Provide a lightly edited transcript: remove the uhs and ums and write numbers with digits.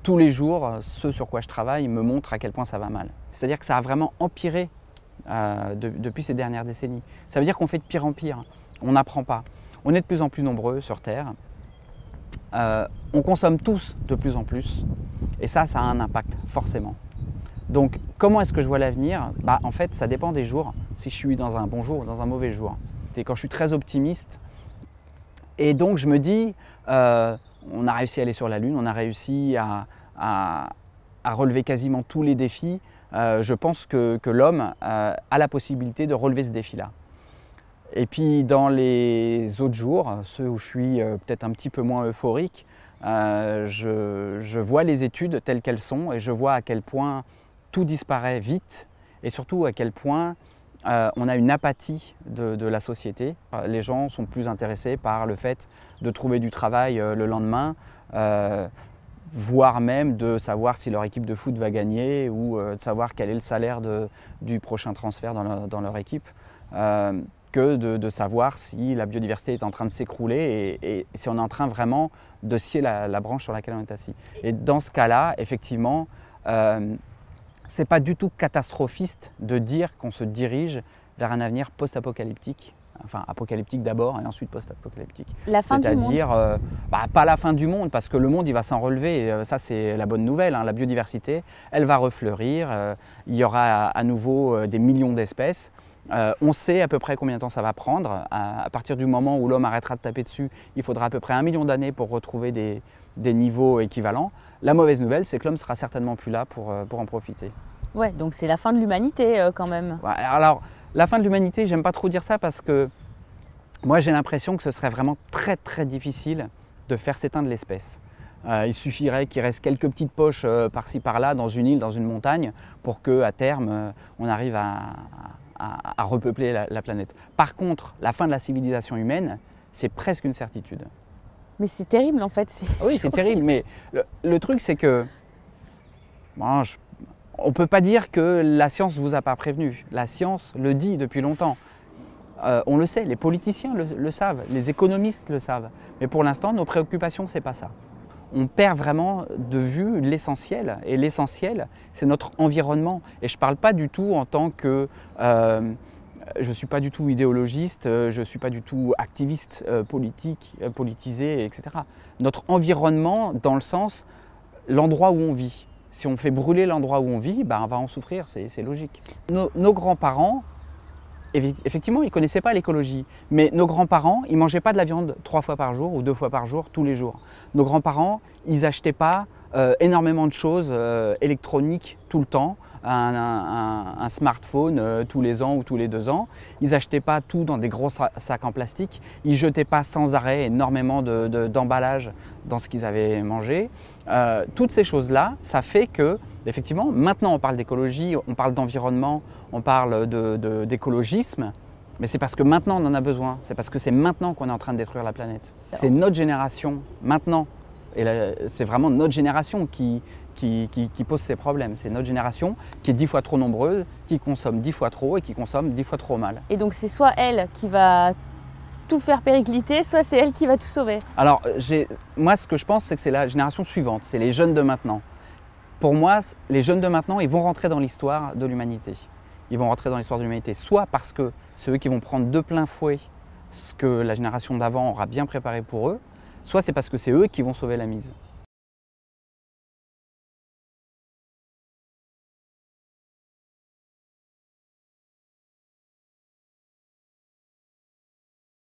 tous les jours, ce sur quoi je travaille me montre à quel point ça va mal. C'est-à-dire que ça a vraiment empiré depuis ces dernières décennies. Ça veut dire qu'on fait de pire en pire. On n'apprend pas. On est de plus en plus nombreux sur Terre. On consomme tous de plus en plus. Et ça a un impact, forcément. Donc, comment est-ce que je vois l'avenir? En fait, ça dépend des jours, si je suis dans un bon jour ou dans un mauvais jour. Et quand je suis très optimiste, et donc je me dis, on a réussi à aller sur la Lune, on a réussi à relever quasiment tous les défis. Je pense que l'homme a la possibilité de relever ce défi-là. Et puis dans les autres jours, ceux où je suis peut-être un petit peu moins euphorique, je vois les études telles qu'elles sont et je vois à quel point tout disparaît vite et surtout à quel point on a une apathie de la société. Les gens sont plus intéressés par le fait de trouver du travail le lendemain, voire même de savoir si leur équipe de foot va gagner ou de savoir quel est le salaire du prochain transfert dans leur équipe, que de savoir si la biodiversité est en train de s'écrouler et si on est en train vraiment de scier la branche sur laquelle on est assis. Et dans ce cas-là, effectivement, c'est pas du tout catastrophiste de dire qu'on se dirige vers un avenir post-apocalyptique. Enfin, apocalyptique d'abord et ensuite post-apocalyptique. La fin du monde. C'est-à-dire, pas la fin du monde, parce que le monde, il va s'en relever. Et, ça, c'est la bonne nouvelle. Hein. La biodiversité, elle va refleurir. Il y aura à nouveau des millions d'espèces. On sait à peu près combien de temps ça va prendre. À partir du moment où l'homme arrêtera de taper dessus, il faudra à peu près 1 million d'années pour retrouver des niveaux équivalents. La mauvaise nouvelle, c'est que l'homme sera certainement plus là pour en profiter. Ouais, donc c'est la fin de l'humanité quand même. Ouais, alors, la fin de l'humanité, j'aime pas trop dire ça parce que moi j'ai l'impression que ce serait vraiment très très difficile de faire s'éteindre l'espèce. Il suffirait qu'il reste quelques petites poches par-ci par-là dans une île, dans une montagne, pour qu'à terme on arrive à repeupler la planète. Par contre, la fin de la civilisation humaine, c'est presque une certitude. Mais c'est terrible en fait. Oui, c'est terrible, mais le truc c'est que bon, on ne peut pas dire que la science ne vous a pas prévenu. La science le dit depuis longtemps. On le sait, les politiciens le savent, les économistes le savent. Mais pour l'instant, nos préoccupations, ce n'est pas ça. On perd vraiment de vue l'essentiel. Et l'essentiel, c'est notre environnement. Et je ne parle pas du tout en tant que... je ne suis pas du tout idéologiste, je ne suis pas du tout activiste politique, politisé, etc. Notre environnement, dans le sens, l'endroit où on vit. Si on fait brûler l'endroit où on vit, on va en souffrir, c'est logique. Nos grands-parents, effectivement, ils ne connaissaient pas l'écologie, mais nos grands-parents, ils ne mangeaient pas de la viande 3 fois par jour ou 2 fois par jour, tous les jours. Nos grands-parents, ils n'achetaient pas énormément de choses électroniques tout le temps, un smartphone tous les ans ou tous les 2 ans. Ils n'achetaient pas tout dans des gros sacs en plastique. Ils ne jetaient pas sans arrêt énormément d'emballage dans ce qu'ils avaient mangé. Toutes ces choses-là, ça fait que, effectivement, maintenant on parle d'écologie, on parle d'environnement, on parle d'écologisme, mais c'est parce que maintenant on en a besoin. C'est parce que c'est maintenant qu'on est en train de détruire la planète. C'est notre génération, maintenant. Et c'est vraiment notre génération qui pose ces problèmes. C'est notre génération qui est 10 fois trop nombreuse, qui consomme 10 fois trop et qui consomme 10 fois trop mal. Et donc c'est soit elle qui va tout faire péricliter, soit c'est elle qui va tout sauver. Alors moi ce que je pense, c'est que c'est la génération suivante, c'est les jeunes de maintenant. Pour moi, les jeunes de maintenant, ils vont rentrer dans l'histoire de l'humanité. Ils vont rentrer dans l'histoire de l'humanité, soit parce que c'est eux qui vont prendre de plein fouet ce que la génération d'avant aura bien préparé pour eux, soit c'est parce que c'est eux qui vont sauver la mise.